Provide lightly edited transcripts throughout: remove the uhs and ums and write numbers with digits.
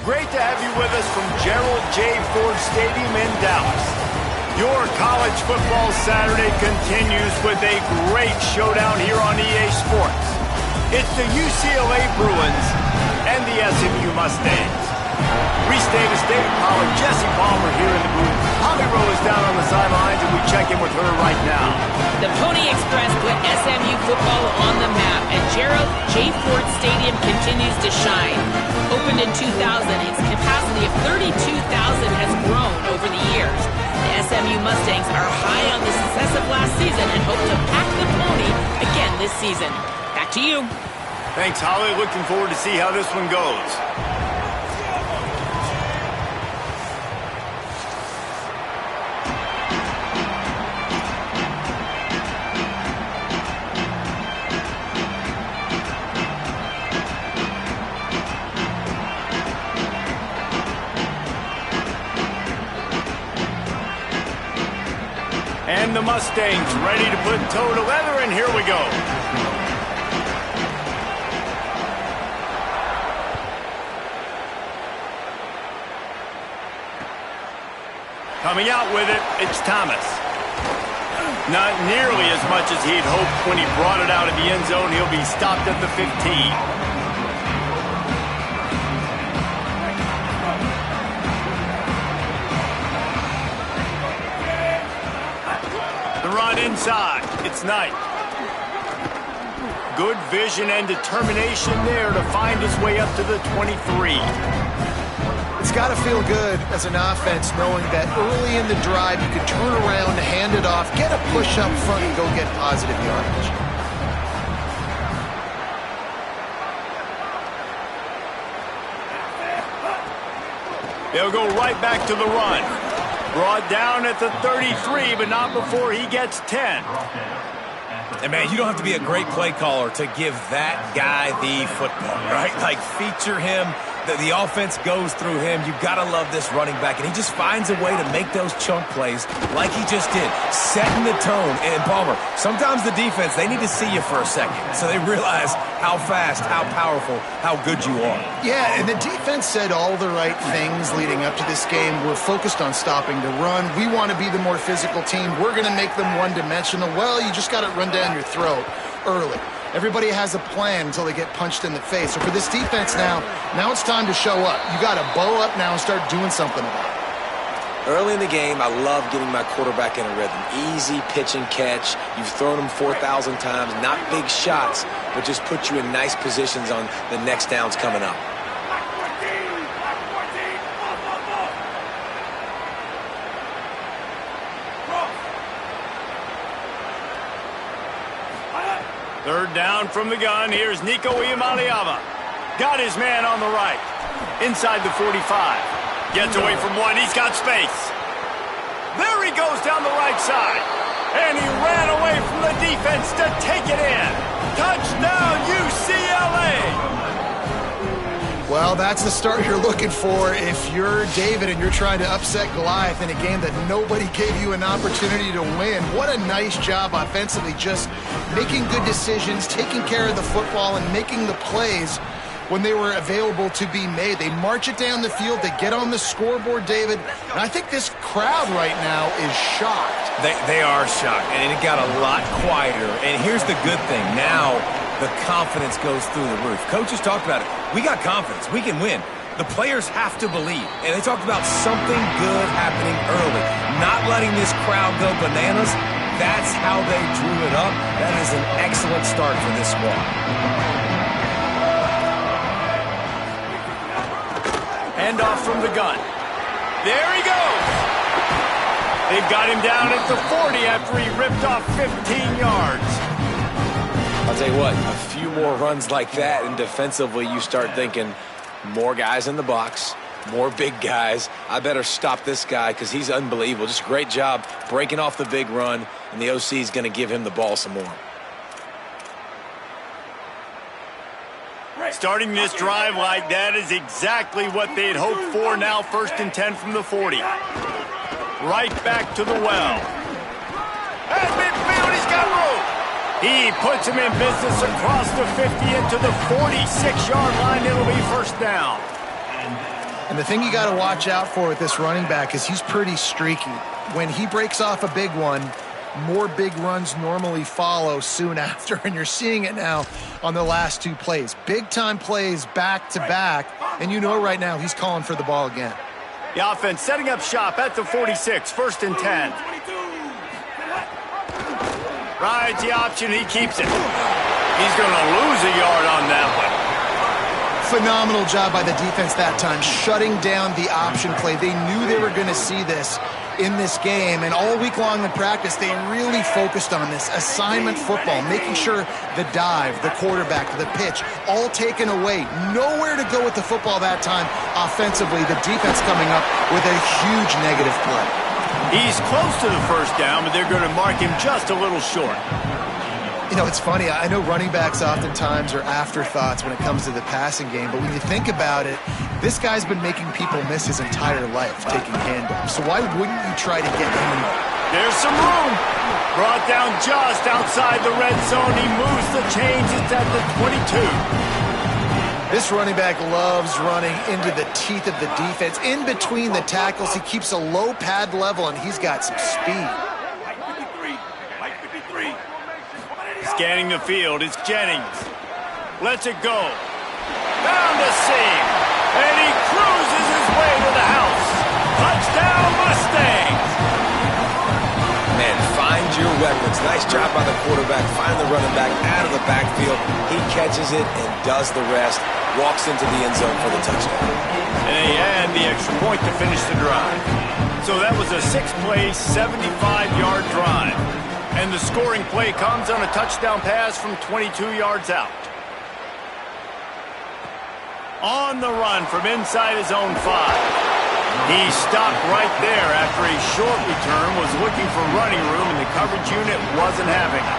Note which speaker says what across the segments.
Speaker 1: great to have you with us from Gerald J. Ford Stadium in Dallas. Your college football Saturday continues with a great showdown here on EA Sports. It's the UCLA Bruins and the SMU Mustangs. Reese Davis, David Pollard, Jesse Palmer here in the booth. Holly Rowe is down on the sidelines, and we check in with her right now.
Speaker 2: The Pony Express put SMU football on the map, and Gerald J. Ford Stadium continues to shine. Opened in 2000, its capacity of 32,000 has grown over the years. The SMU Mustangs are high on the success of last season and hope to pack the Pony again this season. Back to you.
Speaker 1: Thanks, Holly. Looking forward to see how this one goes. And the Mustangs ready to put toe to leather, and here we go. Coming out with it, it's Thomas. Not nearly as much as he'd hoped when he brought it out of the end zone. He'll be stopped at the 15. Run inside. It's Knight. Good vision and determination there to find his way up to the 23.
Speaker 3: It's got to feel good as an offense knowing that early in the drive you can turn around, hand it off, get a push up front, and go get positive yardage.
Speaker 1: They'll go right back to the run. Brought down at the 33, but not before he gets 10.
Speaker 4: And, man, you don't have to be a great play caller to give that guy the football, right? Like, feature him. The offense goes through him. You've got to love this running back. And he just finds a way to make those chunk plays like he just did, setting the tone. And, Palmer, sometimes the defense, they need to see you for a second so they realize how fast, how powerful, how good you are.
Speaker 3: Yeah, and the defense said all the right things leading up to this game. We're focused on stopping the run. We want to be the more physical team. We're going to make them one-dimensional. Well, you just got to run down your throat early. Everybody has a plan until they get punched in the face. So for this defense now it's time to show up. You got to bow up now and start doing something about it.
Speaker 5: Early in the game, I love getting my quarterback in a rhythm. Easy pitch and catch. You've thrown him 4,000 times. Not big shots, but just put you in nice positions on the next downs coming up.
Speaker 1: Third down from the gun. Here's Nico Iamaleava. Got his man on the right. Inside the 45. Gets away from one. He's got space. There he goes down the right side. And he ran away from the defense to take it in. Touchdown, UCLA!
Speaker 3: Well, that's the start you're looking for if you're David and you're trying to upset Goliath in a game that nobody gave you an opportunity to win. What a nice job offensively, just making good decisions, taking care of the football, and making the plays when they were available to be made. They march it down the field, they get on the scoreboard, David, and I think this crowd right now is shocked.
Speaker 4: They are shocked, and it got a lot quieter. And here's the good thing. Now the confidence goes through the roof. Coaches talked about it. We got confidence. We can win. The players have to believe. And they talked about something good happening early. Not letting this crowd go bananas. That's how they drew it up. That is an excellent start for this squad.
Speaker 1: Hand off from the gun. There he goes. They've got him down at the 40 after he ripped off 15 yards.
Speaker 5: I'll tell you what, a few more runs like that, and defensively you start thinking, more guys in the box, more big guys. I better stop this guy because he's unbelievable. Just a great job breaking off the big run, and the OC is going to give him the ball some more.
Speaker 1: Starting this drive like that is exactly what they'd hoped for. Now 1st and 10 from the 40. Right back to the well. At midfield, he's got room. He puts him in business across the 50 into the 46-yard line. It'll be 1st down.
Speaker 3: And the thing you got to watch out for with this running back is he's pretty streaky. When he breaks off a big one, more big runs normally follow soon after, and you're seeing it now on the last 2 plays. Big-time plays back-to-back, and you know right now he's calling for the ball again.
Speaker 1: The offense setting up shop at the 46, 1st and 10. Rides the option, he keeps it. He's going to lose a yard on that one.
Speaker 3: Phenomenal job by the defense that time, shutting down the option play. They knew they were going to see this in this game, and all week long in practice, they really focused on this assignment football, making sure the dive, the quarterback, the pitch, all taken away. Nowhere to go with the football that time offensively. The defense coming up with a huge negative play.
Speaker 1: He's close to the 1st down, but they're going to mark him just a little short.
Speaker 3: You know, it's funny. I know running backs oftentimes are afterthoughts when it comes to the passing game, but when you think about it, this guy's been making people miss his entire life taking handoffs. So why wouldn't you try to get him involved?
Speaker 1: There's some room. Brought down just outside the red zone. He moves the chains. It's at the 22.
Speaker 3: This running back loves running into the teeth of the defense. In between the tackles, he keeps a low pad level, and he's got some speed.
Speaker 1: Scanning the field, it's Jennings. Lets it go. Down the seam. And he cruises his way to the house. Touchdown, Mustangs!
Speaker 5: Man, find your weapons. Nice job by the quarterback. Find the running back out of the backfield. He catches it and does the rest. Walks into the end zone for the touchdown.
Speaker 1: And they add the extra point to finish the drive. So that was a 6-play, 75-yard drive. And the scoring play comes on a touchdown pass from 22 yards out. On the run from inside his own 5. He stopped right there after a short return, was looking for running room, and the coverage unit wasn't having it.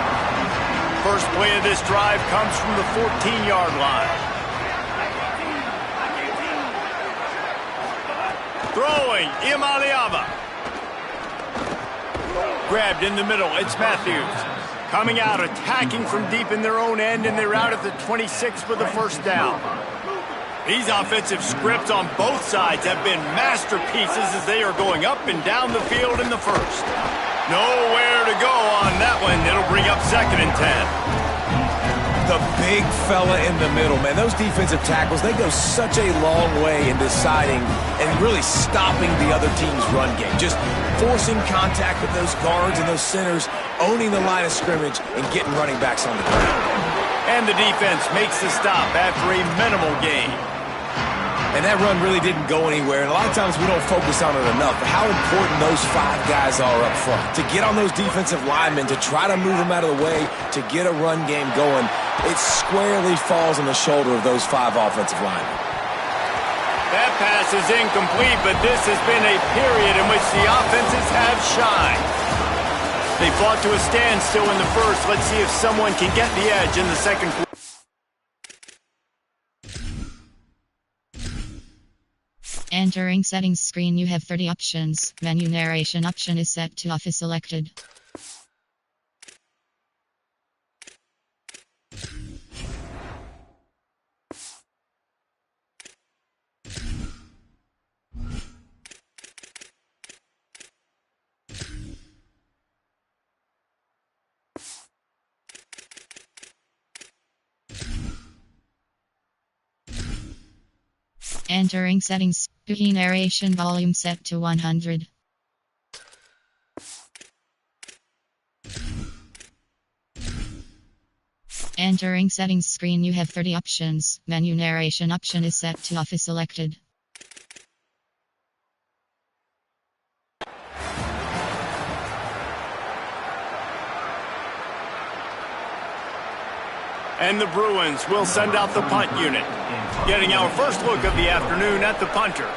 Speaker 1: First play of this drive comes from the 14-yard line. Throwing, Imaliava. Grabbed in the middle, it's Matthews. Coming out, attacking from deep in their own end, and they're out at the 26 for the 1st down. These offensive scripts on both sides have been masterpieces as they are going up and down the field in the 1st. Nowhere to go on that one. It'll bring up 2nd and 10.
Speaker 5: The big fella in the middle, man. Those defensive tackles, they go such a long way in deciding and really stopping the other team's run game. Just forcing contact with those guards and those centers, owning the line of scrimmage, and getting running backs on the ground.
Speaker 1: And the defense makes the stop after a minimal gain.
Speaker 5: And that run really didn't go anywhere, and a lot of times we don't focus on it enough, but how important those 5 guys are up front. To get on those defensive linemen, to try to move them out of the way, to get a run game going, it squarely falls on the shoulder of those 5 offensive linemen.
Speaker 1: That pass is incomplete, but this has been a period in which the offenses have shined. They fought to a standstill in the 1st. Let's see if someone can get the edge in the 2nd quarter.
Speaker 6: Entering settings screen, you have 30 options. Menu narration option is set to off is selected. Entering settings, Spooky narration volume set to 100. Entering settings screen, you have 30 options. Menu narration option is set to off is selected.
Speaker 1: And the Bruins will send out the punt unit. Getting our first look of the afternoon at the punter.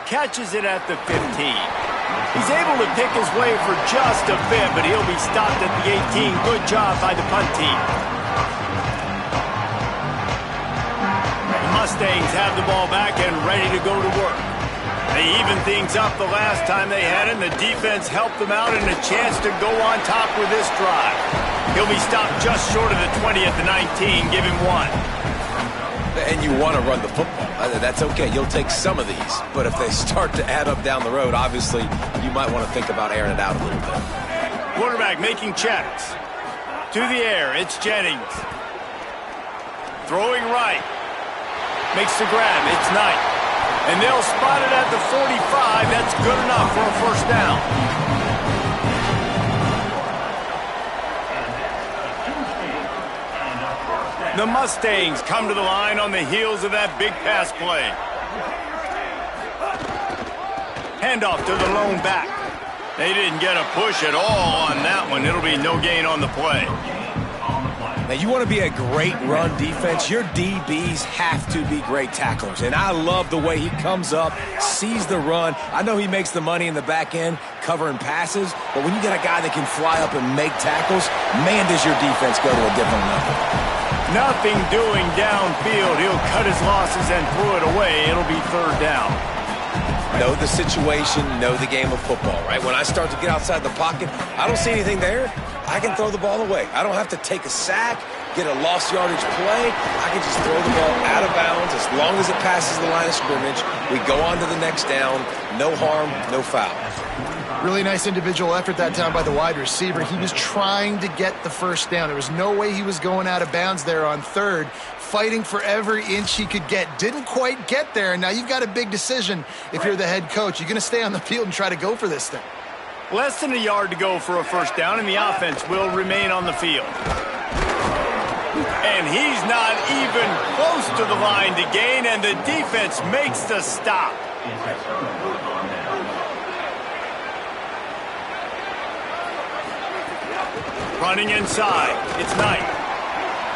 Speaker 1: Catches it at the 15. He's able to pick his way for just a bit, but he'll be stopped at the 18. Good job by the punt team. The Mustangs have the ball back and ready to go to work. They They evened things up the last time they had it, and the defense helped them out and a chance to go on top with this drive. He'll be stopped just short of the 20 at the 19. Give him 1.
Speaker 5: And you want to run the football. That's okay. You'll take some of these. But if they start to add up down the road, obviously, you might want to think about airing it out a little bit.
Speaker 1: Quarterback making checks. To the air, it's Jennings. Throwing right. Makes the grab. It's Knight. And they'll spot it at the 45. That's good enough for a first down. The Mustangs come to the line on the heels of that big pass play. Handoff to the lone back. They didn't get a push at all on that one. It'll be no gain on the play.
Speaker 5: Now, you want to be a great run defense, your DBs have to be great tacklers. And I love the way he comes up, sees the run. I know he makes the money in the back end covering passes, but when you get a guy that can fly up and make tackles, man, does your defense go to a different level.
Speaker 1: Nothing doing downfield. He'll cut his losses and throw it away. It'll be third down.
Speaker 5: Know the situation, know the game of football, right? When I start to get outside the pocket, I don't see anything there. I can throw the ball away. I don't have to take a sack, get a lost yardage play. I can just throw the ball out of bounds. As long as it passes the line of scrimmage, we go on to the next down. No harm, no foul.
Speaker 3: Really nice individual effort that time by the wide receiver. He was trying to get the first down. There was no way he was going out of bounds there on third. Fighting for every inch he could get. Didn't quite get there. And now you've got a big decision if you're the head coach. You're going to stay on the field and try to go for this thing.
Speaker 1: Less than a yard to go for a first down, and the offense will remain on the field. And he's not even close to the line to gain, and the defense makes the stop. Running inside, it's Knight.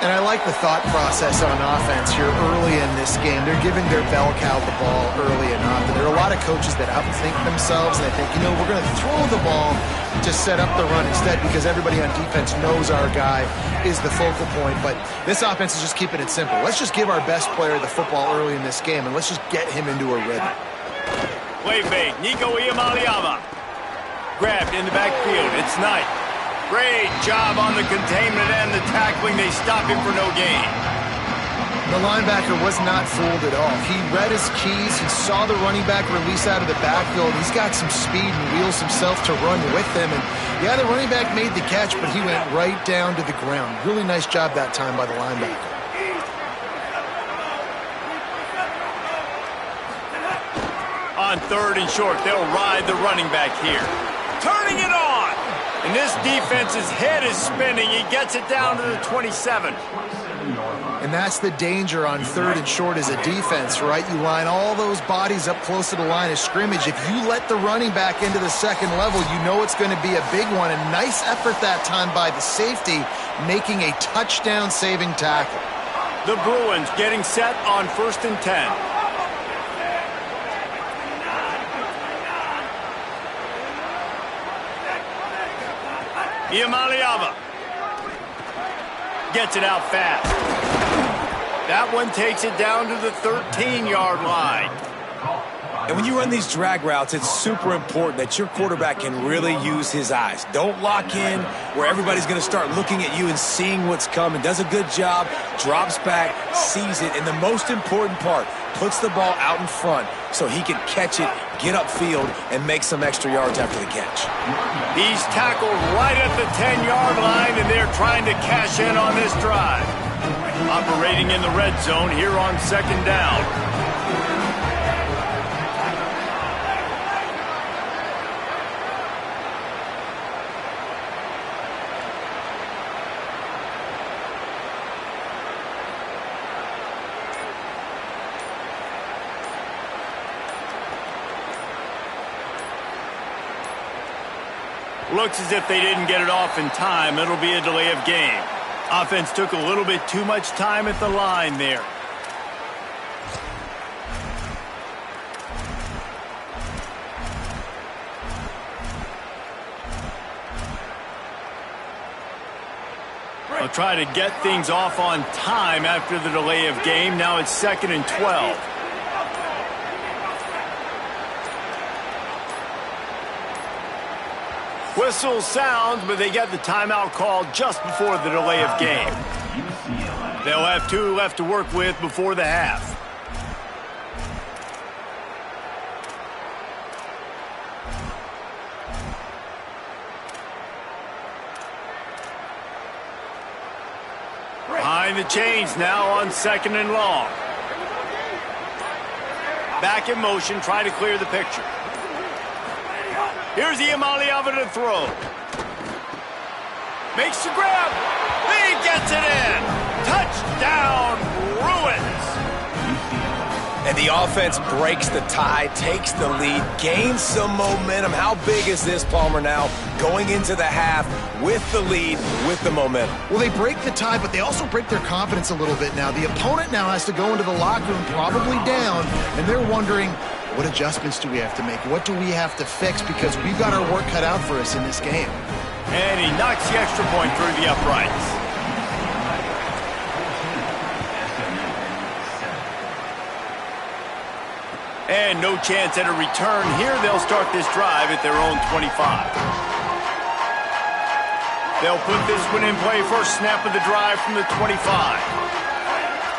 Speaker 3: And I like the thought process on offense here early in this game. They're giving their bell cow the ball early enough. And there are a lot of coaches that outthink themselves, and they think, you know, we're going to throw the ball to set up the run instead because everybody on defense knows our guy is the focal point. But this offense is just keeping it simple. Let's just give our best player the football early in this game, and let's just get him into a rhythm.
Speaker 1: Play fake, Nico Iamaleava. Grabbed in the backfield, it's Knight. Great job on the containment and the tackling. They stop him for no gain.
Speaker 3: The linebacker was not fooled at all. He read his keys. He saw the running back release out of the backfield. He's got some speed and wheels himself to run with him. And yeah, the running back made the catch, but he went right down to the ground. Really nice job that time by the linebacker.
Speaker 1: On third and short, they'll ride the running back here. Turning it on! And this defense's head is spinning. He gets it down to the 27.
Speaker 3: And that's the danger on third and short as a defense, right? You line all those bodies up close to the line of scrimmage. If you let the running back into the second level, you know it's going to be a big one. A nice effort that time by the safety, making a touchdown-saving tackle.
Speaker 1: The Bruins getting set on 1st and 10. Iamaleava gets it out fast. That one takes it down to the 13-yard line.
Speaker 5: And when you run these drag routes, it's super important that your quarterback can really use his eyes. Don't lock in where everybody's going to start looking at you and seeing what's coming. Does a good job, drops back, sees it, and the most important part, puts the ball out in front so he can catch it, get upfield, and make some extra yards after the catch.
Speaker 1: He's tackled right at the 10-yard line, and they're trying to cash in on this drive. Operating in the red zone here on 2nd down. Looks as if they didn't get it off in time. It'll be a delay of game. Offense took a little bit too much time at the line there. They'll try to get things off on time after the delay of game. Now it's 2nd and 12. Whistle sounds, but they get the timeout called just before the delay of game. They'll have 2 left to work with before the half. Behind the chains now on 2nd and long. Back in motion, trying to clear the picture. Here's Iamaleava to throw. Makes the grab. He gets it in. Touchdown, Bruins.
Speaker 4: And the offense breaks the tie, takes the lead, gains some momentum. How big is this, Palmer, now going into the half with the lead, with the momentum?
Speaker 3: Well, they break the tie, but they also break their confidence a little bit now. The opponent now has to go into the locker room probably down, and they're wondering, what adjustments do we have to make? What do we have to fix? Because we've got our work cut out for us in this game.
Speaker 1: And he knocks the extra point through the uprights. And no chance at a return here. They'll start this drive at their own 25. They'll put this one in play first snap of the drive from the 25.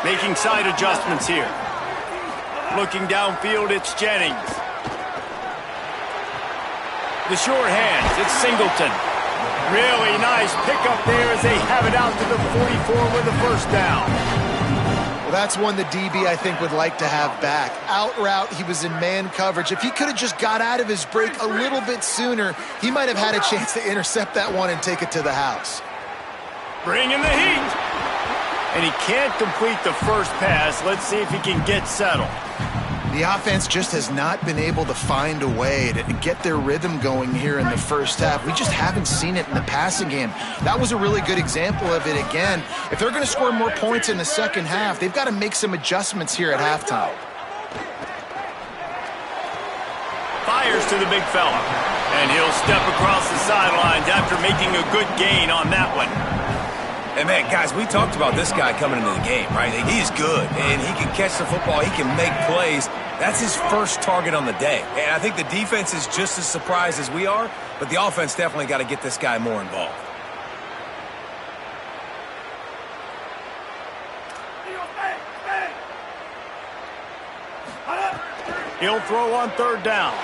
Speaker 1: Making side adjustments here. Looking downfield, it's Jennings. The short hands, it's Singleton. Really nice pickup there as they have it out to the 44 with a first down.
Speaker 3: That's one the DB, I think, would like to have back. Out route, he was in man coverage. If he could have just got out of his break a little bit sooner, he might have had a chance to intercept that one and take it to the house.
Speaker 1: Bringing the heat. And he can't complete the first pass. Let's see if he can get settled.
Speaker 3: The offense just has not been able to find a way to get their rhythm going here in the first half. We just haven't seen it in the passing game. That was a really good example of it again. If they're going to score more points in the second half, they've got to make some adjustments here at halftime.
Speaker 1: Fires to the big fella. And he'll step across the sidelines after making a good gain on that one.
Speaker 4: And, man, guys, we talked about this guy coming into the game, right? He's good, and he can catch the football. He can make plays. That's his first target on the day. And I think the defense is just as surprised as we are, but the offense definitely got to get this guy more involved.
Speaker 1: He'll throw on 3rd down.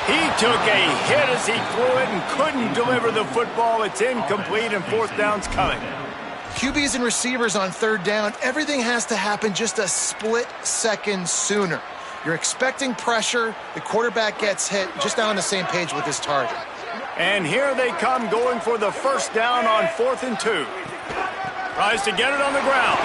Speaker 1: He took a hit as he threw it and couldn't deliver the football. It's incomplete, and 4th down's coming.
Speaker 3: QBs and receivers on 3rd down, everything has to happen just a split second sooner. You're expecting pressure, the quarterback gets hit, just not on the same page with his target.
Speaker 1: And here they come going for the first down on 4th and 2. Tries to get it on the ground.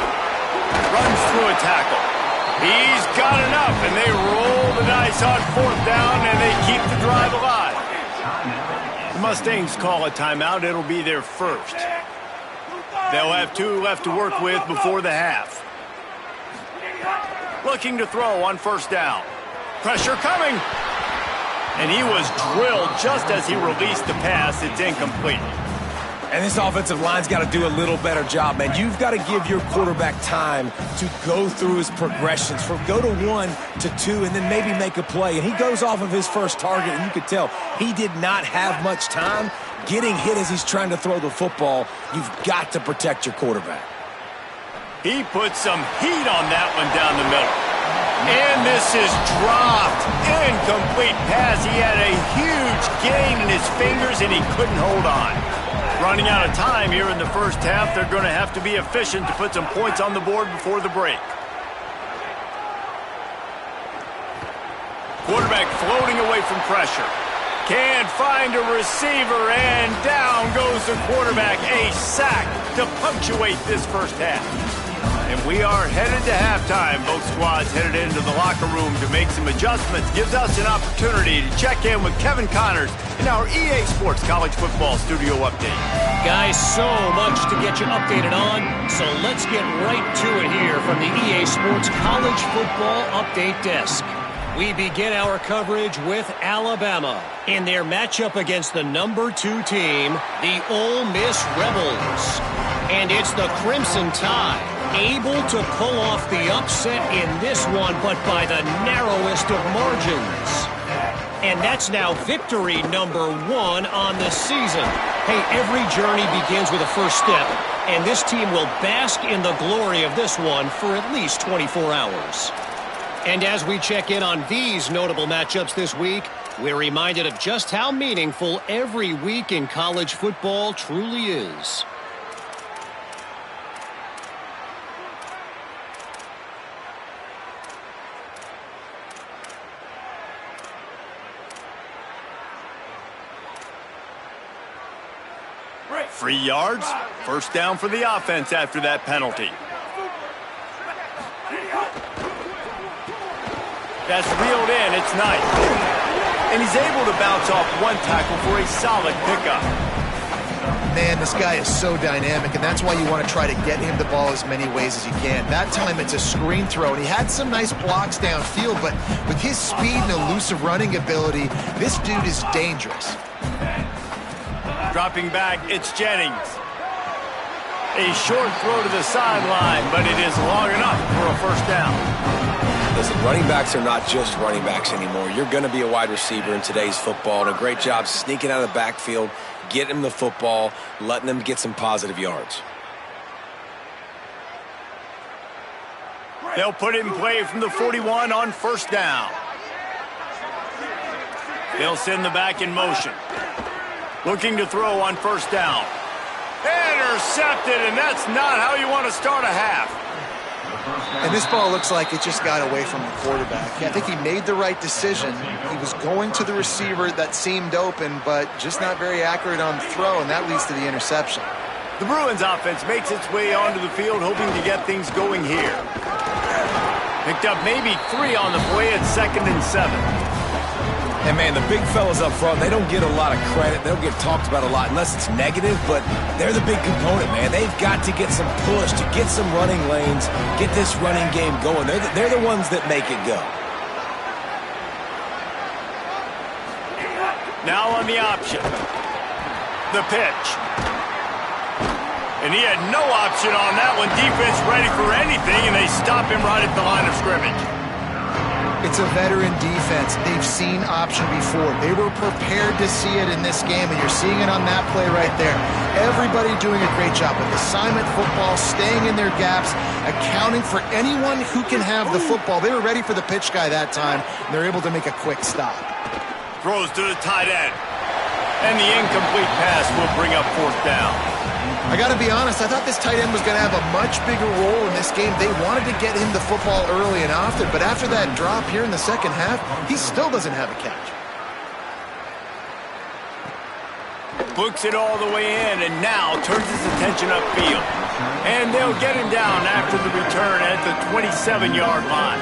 Speaker 1: Runs through a tackle. He's got enough, and they roll the dice on 4th down, and they keep the drive alive. The Mustangs call a timeout. It'll be their first. They'll have 2 left to work with before the half. Looking to throw on 1st down. Pressure coming. And he was drilled just as he released the pass. It's incomplete.
Speaker 4: And this offensive line's got to do a little better job, man. You've got to give your quarterback time to go through his progressions, from go to 1 to 2, and then maybe make a play. And he goes off of his first target, and you could tell he did not have much time getting hit as he's trying to throw the football. You've got to protect your quarterback.
Speaker 1: He put some heat on that one down the middle. And this is dropped. Incomplete pass. He had a huge gain in his fingers, and he couldn't hold on. Running out of time here in the first half. They're going to have to be efficient to put some points on the board before the break. Quarterback floating away from pressure. Can't find a receiver, and down goes the quarterback. A sack to punctuate this first half. And we are headed to halftime. Both squads headed into the locker room to make some adjustments. Gives us an opportunity to check in with Kevin Connors in our EA Sports College Football Studio Update.
Speaker 7: Guys, so much to get you updated on, so let's get right to it here from the EA Sports College Football Update Desk. We begin our coverage with Alabama in their matchup against the number 2 team, the Ole Miss Rebels. And it's the Crimson Tide, able to pull off the upset in this one, but by the narrowest of margins. And that's now victory number 1 on the season. Hey, every journey begins with a first step, and this team will bask in the glory of this one for at least 24 hours. And as we check in on these notable matchups this week, we're reminded of just how meaningful every week in college football truly is.
Speaker 1: Free yards, first down for the offense after that penalty. That's reeled in, it's nice. And he's able to bounce off one tackle for a solid pickup.
Speaker 3: Man, this guy is so dynamic, and that's why you want to try to get him the ball as many ways as you can. That time it's a screen throw, and he had some nice blocks downfield, but with his speed and elusive running ability, this dude is dangerous.
Speaker 1: Dropping back, it's Jennings. A short throw to the sideline, but it is long enough for a first down.
Speaker 5: Listen, running backs are not just running backs anymore. You're going to be a wide receiver in today's football, and a great job sneaking out of the backfield, getting him the football, letting him get some positive yards.
Speaker 1: They'll put it in play from the 41 on first down. They'll send the back in motion. Looking to throw on first down. Intercepted, and that's not how you want to start a half.
Speaker 3: And this ball looks like it just got away from the quarterback. I think he made the right decision. He was going to the receiver that seemed open, but just not very accurate on the throw, and that leads to the interception.
Speaker 1: The Bruins offense makes its way onto the field, hoping to get things going here. Picked up maybe 3 on the play at 2nd and 7.
Speaker 4: And, man, the big fellas up front, they don't get a lot of credit. They don't get talked about a lot unless it's negative, but they're the big component, man. They've got to get some push, to get some running lanes, get this running game going. They're the ones that make it go.
Speaker 1: Now on the option. The pitch. And he had no option on that one. Defense ready for anything, and they stop him right at the line of scrimmage.
Speaker 3: It's a veteran defense. They've seen option before. They were prepared to see it in this game, and you're seeing it on that play right there. Everybody doing a great job with assignment football, staying in their gaps, accounting for anyone who can have the football. They were ready for the pitch guy that time, and they're able to make a quick stop.
Speaker 1: Throws to the tight end. And the incomplete pass will bring up fourth down.
Speaker 3: I got to be honest, I thought this tight end was going to have a much bigger role in this game. They wanted to get him the football early and often, but after that drop here in the second half, he still doesn't have a catch.
Speaker 1: Books it all the way in, and now turns his attention upfield. And they'll get him down after the return at the 27-yard line.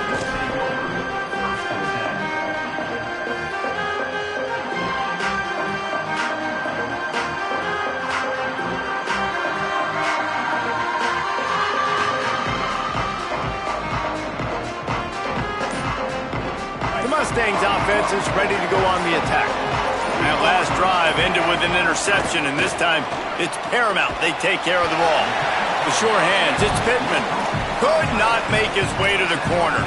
Speaker 1: Mustangs offense is ready to go on the attack. That last drive ended with an interception, and this time it's paramount they take care of the ball. The sure hands, it's Pittman. Could not make his way to the corner.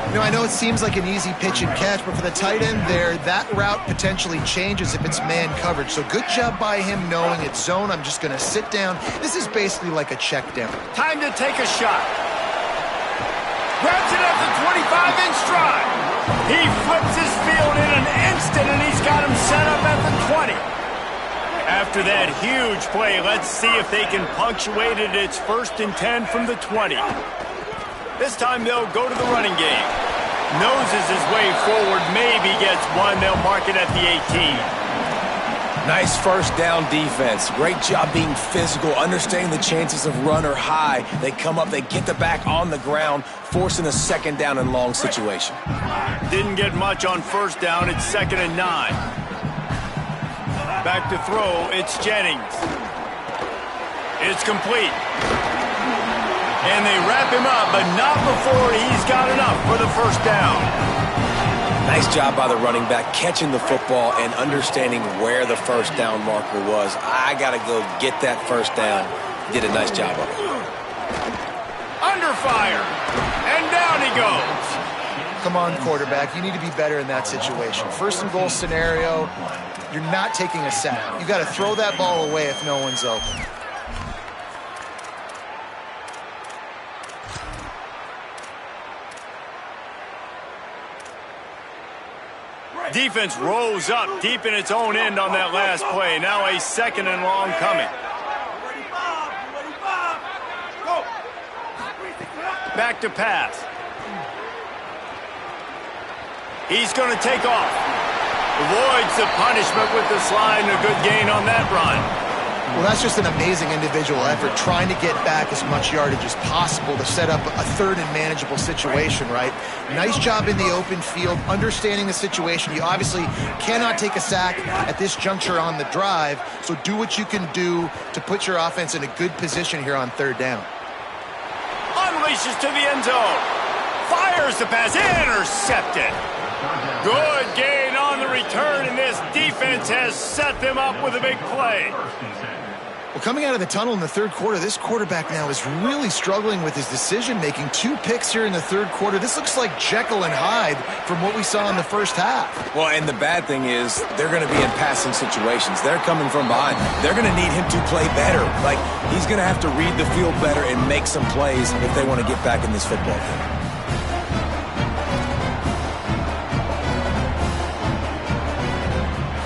Speaker 3: You know, I know it seems like an easy pitch and catch, but for the tight end there, that route potentially changes if it's man coverage. So good job by him knowing it's zone. I'm just going to sit down. This is basically like a check down.
Speaker 1: Time to take a shot. Grabs it at the 25 in stride. He flips his field in an instant, and he's got him set up at the 20. After that huge play, let's see if they can punctuate it. It's 1st and 10 from the 20. This time they'll go to the running game. Noses his way forward, maybe gets one. They'll mark it at the 18.
Speaker 4: Nice first down defense. Great job being physical, understanding the chances of run are high. They come up, they get the back on the ground, forcing a second down and long situation.
Speaker 1: Didn't get much on first down. It's 2nd and 9. Back to throw. It's Jennings. It's complete. And they wrap him up, but not before he's got enough for the first down.
Speaker 5: Nice job by the running back, catching the football and understanding where the first down marker was. I got to go get that first down. Did a nice job of it.
Speaker 1: Under fire. And down he goes.
Speaker 3: Come on, quarterback. You need to be better in that situation. First and goal scenario, you're not taking a sack. You got to throw that ball away if no one's open.
Speaker 1: Defense rose up deep in its own end on that last play. Now a second and long coming. Back to pass. He's going to take off. Avoids the punishment with the slide and a good gain on that run.
Speaker 3: Well, that's just an amazing individual effort, trying to get back as much yardage as possible to set up a third and manageable situation, right? Nice job in the open field, understanding the situation. You obviously cannot take a sack at this juncture on the drive, so do what you can do to put your offense in a good position here on third down.
Speaker 1: Unleashes to the end zone. Fires the pass. Intercepted. Good gain on the return, and this defense has set them up with a big play.
Speaker 3: Well, coming out of the tunnel in the third quarter, this quarterback now is really struggling with his decision-making. 2 picks here in the third quarter. This looks like Jekyll and Hyde from what we saw in the first half.
Speaker 5: Well, and the bad thing is they're going to be in passing situations. They're coming from behind. They're going to need him to play better. Like, he's going to have to read the field better and make some plays if they want to get back in this football game.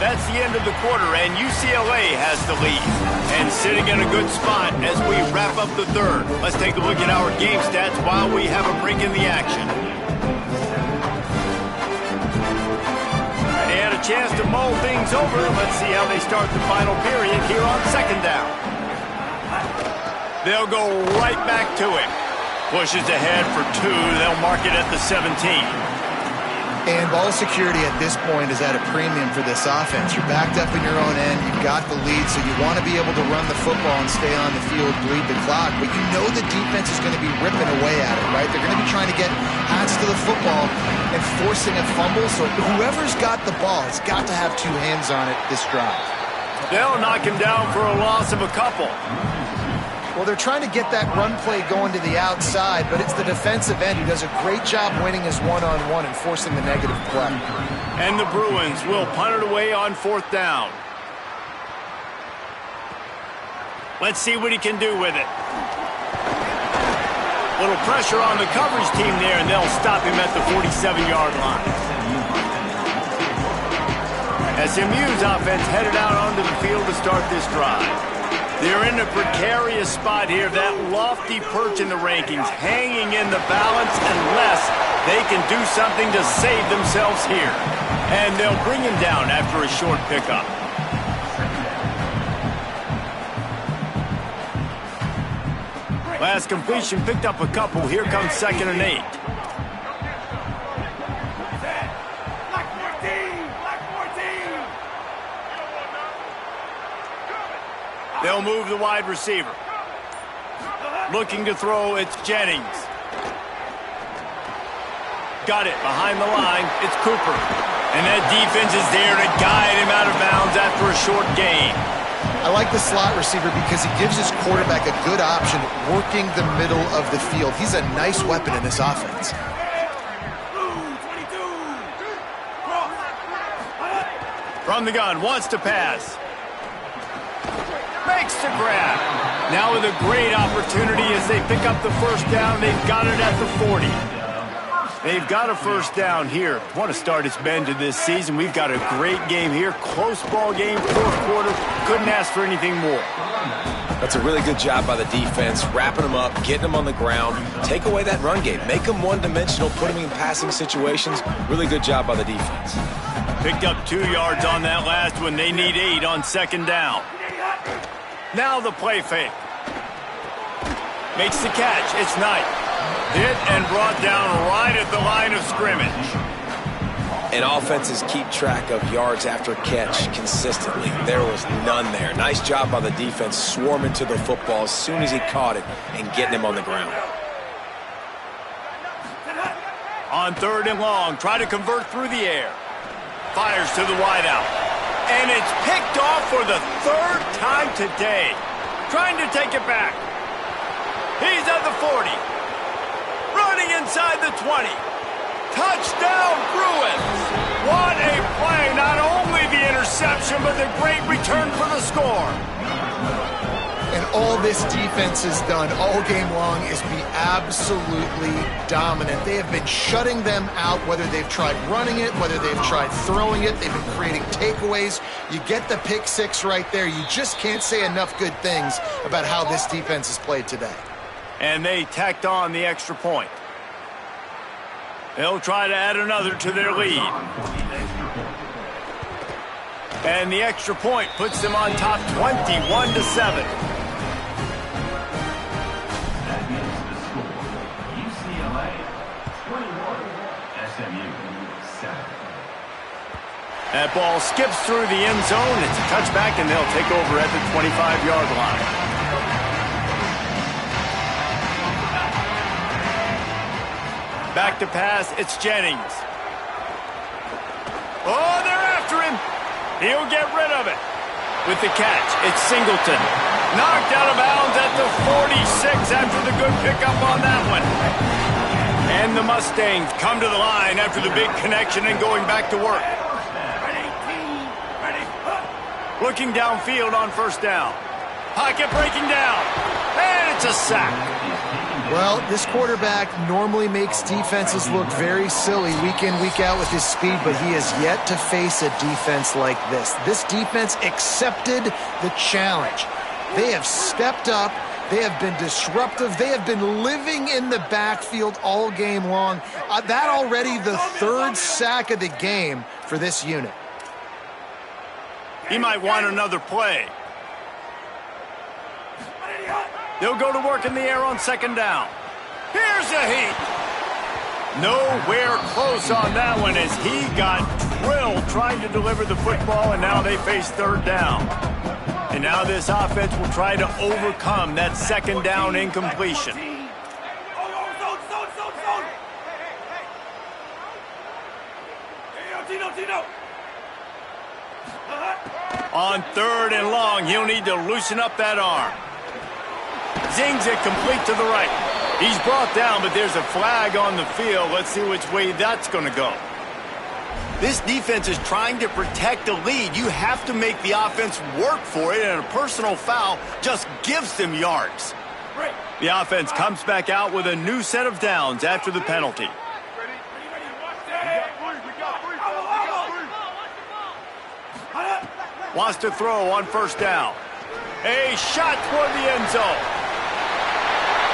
Speaker 1: That's the end of the quarter, and UCLA has the lead. And sitting in a good spot as we wrap up the third. Let's take a look at our game stats while we have a break in the action. They had a chance to mull things over. Let's see how they start the final period here on second down. They'll go right back to him. Pushes ahead for 2. They'll mark it at the 17.
Speaker 3: And ball security at this point is at a premium for this offense. You're backed up in your own end. You've got the lead, so you want to be able to run the football and stay on the field, bleed the clock. But you know the defense is going to be ripping away at it, right? They're going to be trying to get hands to the football and forcing a fumble. So whoever's got the ball has got to have 2 hands on it this drive.
Speaker 1: They'll knock him down for a loss of a couple.
Speaker 3: Well, they're trying to get that run play going to the outside, but it's the defensive end who does a great job winning his one-on-one and forcing the negative play.
Speaker 1: And the Bruins will punt it away on 4th down. Let's see what he can do with it. Little pressure on the coverage team there, and they'll stop him at the 47-yard line. SMU's offense headed out onto the field to start this drive. They're in a precarious spot here, that lofty perch in the rankings, hanging in the balance unless they can do something to save themselves here. And they'll bring him down after a short pickup. Last completion picked up a couple. Here comes 2nd and 8. They'll move the wide receiver. Looking to throw, it's Jennings. Got it behind the line. It's Cooper. And that defense is there to guide him out of bounds after a short gain.
Speaker 3: I like the slot receiver because he gives his quarterback a good option working the middle of the field. He's a nice weapon in this offense.
Speaker 1: From the gun, wants to pass. Makes the grab. Now with a great opportunity as they pick up the first down. They've got it at the 40. They've got a first down here. What a start it's been to this season. We've got a great game here. Close ball game, 4th quarter. Couldn't ask for anything more.
Speaker 5: That's a really good job by the defense, wrapping them up, getting them on the ground. Take away that run game. Make them one-dimensional, put them in passing situations. Really good job by the defense.
Speaker 1: Picked up 2 yards on that last one. They need 8 on 2nd down. Now the play fake. Makes the catch. It's Knight. Hit and brought down right at the line of scrimmage.
Speaker 5: And offenses keep track of yards after catch consistently. There was none there. Nice job by the defense swarming to the football as soon as he caught it and getting him on the ground.
Speaker 1: On 3rd and long, try to convert through the air. Fires to the wideout. And it's picked off for the 3rd time today. Trying to take it back. He's at the 40. Running inside the 20. Touchdown, Bruins! What a play! Not only the interception, but the great return for the score.
Speaker 3: And all this defense has done all game long is be absolutely dominant. They have been shutting them out, whether they've tried running it, whether they've tried throwing it. They've been creating takeaways. You get the pick six right there. You just can't say enough good things about how this defense has played today.
Speaker 1: And they tacked on the extra point. They'll try to add another to their lead. And the extra point puts them on top 21-7. That ball skips through the end zone. It's a touchback, and they'll take over at the 25-yard line. Back to pass, it's Jennings. Oh, they're after him. He'll get rid of it. With the catch, it's Singleton. Knocked out of bounds at the 46 after the good pickup on that one. And the Mustangs come to the line after the big connection and going back to work. Looking downfield on first down. Pocket breaking down. And it's a sack.
Speaker 3: Well, this quarterback normally makes defenses look very silly week in, week out with his speed, but he has yet to face a defense like this. This defense accepted the challenge. They have stepped up. They have been disruptive. They have been living in the backfield all game long. That already the third sack of the game for this unit.
Speaker 1: He might want another play. They'll go to work in the air on second down. Here's a heat. Nowhere close on that one as he got drilled trying to deliver the football, and now they face third down. And now this offense will try to overcome that second down incompletion. On third and long, he'll need to loosen up that arm. Zings it complete to the right. He's brought down, but there's a flag on the field. Let's see which way that's going to go. This defense is trying to protect the lead. You have to make the offense work for it, and a personal foul just gives them yards. The offense comes back out with a new set of downs after the penalty. Wants to throw on first down. A shot toward the end zone.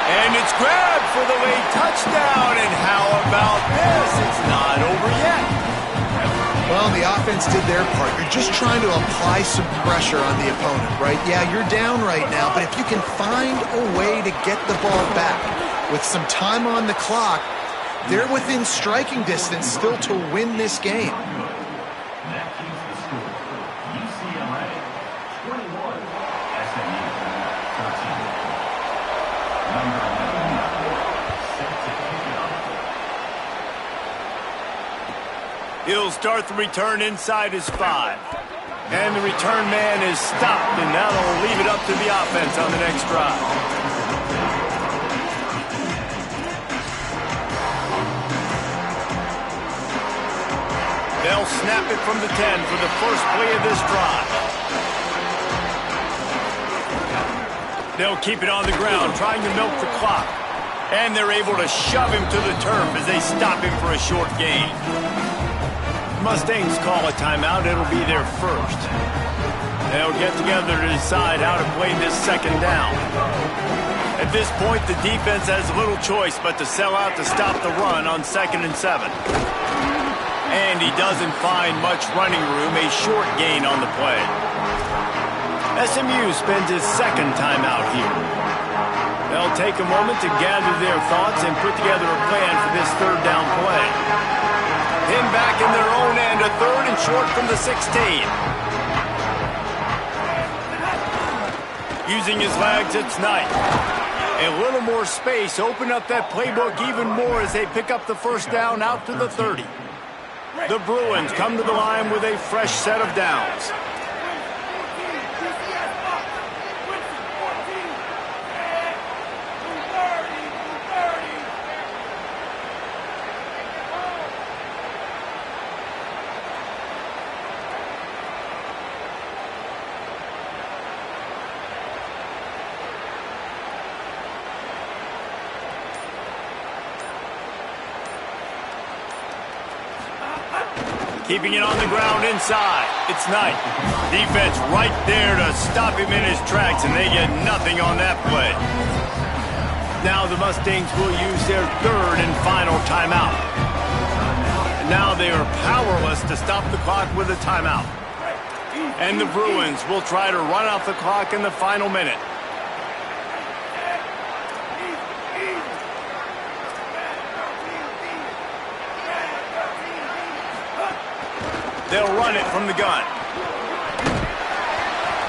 Speaker 1: And it's grabbed for the late touchdown. And how about this? It's not over yet.
Speaker 3: Well, the offense did their part. You're just trying to apply some pressure on the opponent, right? Yeah, you're down right now, but if you can find a way to get the ball back with some time on the clock, they're within striking distance still to win this game.
Speaker 1: He'll start the return inside his 5. And the return man is stopped, and now they'll leave it up to the offense on the next drive. They'll snap it from the 10 for the first play of this drive. They'll keep it on the ground, trying to milk the clock. And they're able to shove him to the turf as they stop him for a short gain. Mustangs call a timeout. It'll be their first. They'll get together to decide how to play this second down. At this point, the defense has little choice but to sell out to stop the run on 2nd and 7. And he doesn't find much running room, a short gain on the play. SMU spends his second timeout here. They'll take a moment to gather their thoughts and put together a plan for this third down play. Pinned back in their own end, a third and short from the 16. Using his legs, it's Knight. A little more space, open up that playbook even more as they pick up the first down out to the 30. The Bruins come to the line with a fresh set of downs. keeping it on the ground inside. It's Knight. Defense right there to stop him in his tracks, and they get nothing on that play. Now the Mustangs will use their third and final timeout. And now they are powerless to stop the clock with a timeout. And the Bruins will try to run out the clock in the final minute. They'll run it from the gun.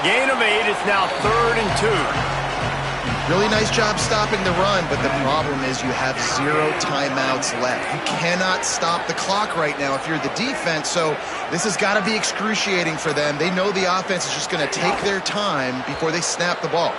Speaker 1: Gain of 8. It's now 3rd and 2.
Speaker 3: Really nice job stopping the run, but the problem is you have 0 timeouts left. You cannot stop the clock right now if you're the defense, so this has got to be excruciating for them. They know the offense is just going to take their time before they snap the ball.